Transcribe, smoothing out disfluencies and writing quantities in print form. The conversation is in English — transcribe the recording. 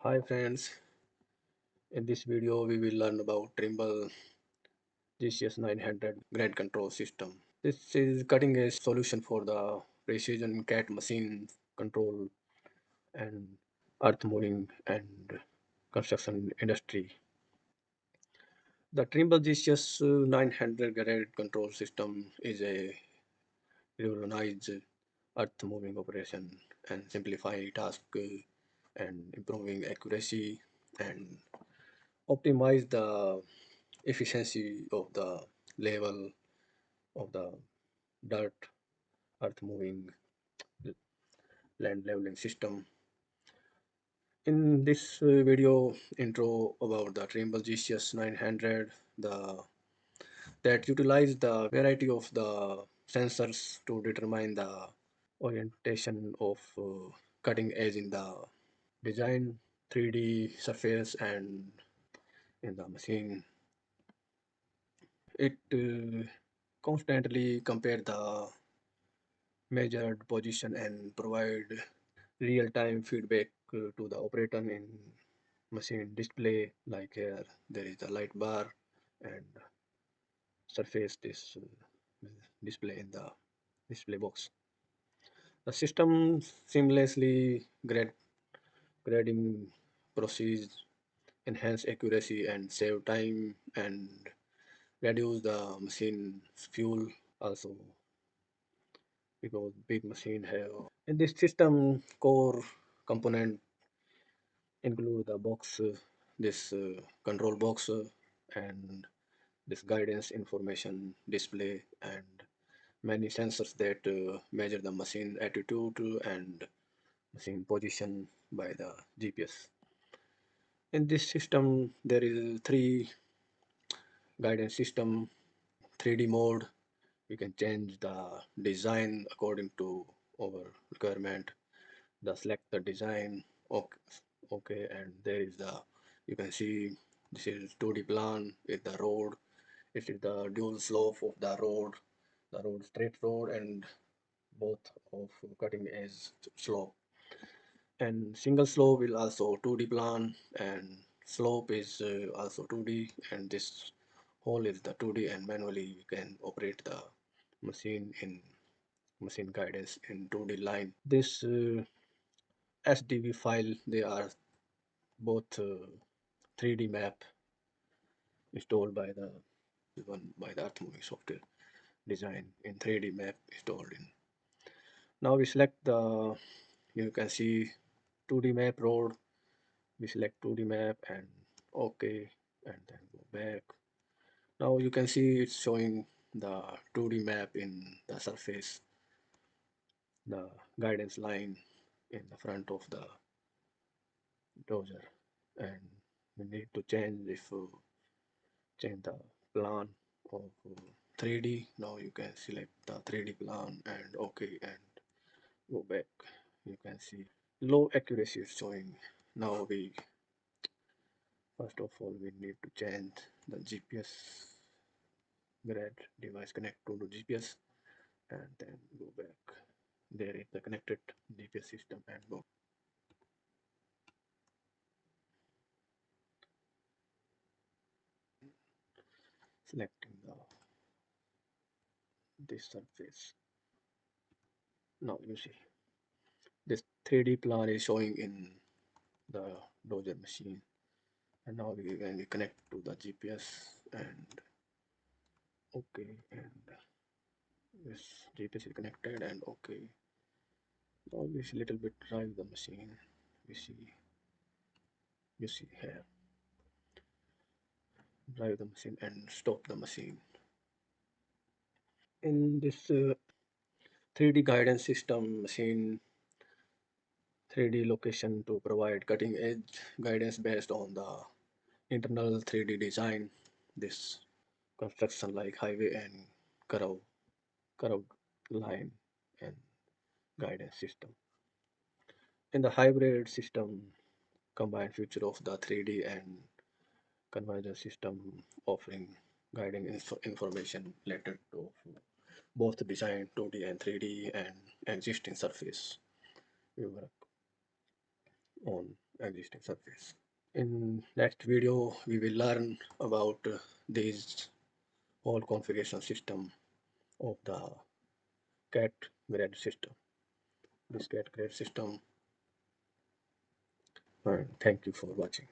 Hi friends, in this video we will learn about Trimble GCS900 grade control system. This is cutting edge solution for the precision CAT machine control and earth moving and construction industry. The Trimble GCS900 grade control system is a revolutionized earth moving operation and simplify task and improving accuracy and optimize the efficiency of the level of the dirt earth moving land leveling system. In this video intro about the Trimble GCS 900, the that utilize the variety of the sensors to determine the orientation of cutting edge in the design 3D surface and in the machine. It constantly compare the measured position and provide real-time feedback to the operator in machine display. Like here there is a light bar and surface this display in the display box. The system seamlessly grading process enhance accuracy and save time and reduce the machine fuel also because big machine have in this system core component include the box this control box and this guidance information display and many sensors that measure the machine attitude and machine position by the GPS. In this system there is three guidance system 3D mode. We can change the design according to our requirement. The select the design. Okay, okay, and there is the you can see this is 2D plan with the road. It is the dual slope of the road straight road and both of cutting edge slope. And single slope will also 2D plan and slope is also 2D and this whole is the 2D and manually you can operate the machine in machine guidance in 2D line. This SDV file they are both 3D map installed by the one by the earth moving software design in 3D map installed in. Now we select the you can see 2D map road. We select 2D map and OK and then go back. Now you can see it's showing the 2D map in the surface, the guidance line in the front of the dozer, and we need to change if change the plan of 3D. Now you can select the 3D plan and OK and go back. You can see low accuracy is showing. Now we first of all we need to change the GPS grade device connect to the GPS and then go back. There is the connected GPS system and go. Selecting the this surface. Now you see this 3D plan is showing in the dozer machine and now when we connect to the GPS and OK and this GPS is connected and OK. Now we see little bit drive the machine. We see you see here drive the machine and stop the machine. In this 3D guidance system machine 3D location to provide cutting edge guidance based on the internal 3D design. This construction like highway and curved line and guidance system. In the hybrid system, combined feature of the 3D and convergence system offering guiding information related to both design 2D and 3D and existing surface we work on existing surface. In next video, we will learn about these whole configuration system of the cat grade system. This cat grade system. And thank you for watching.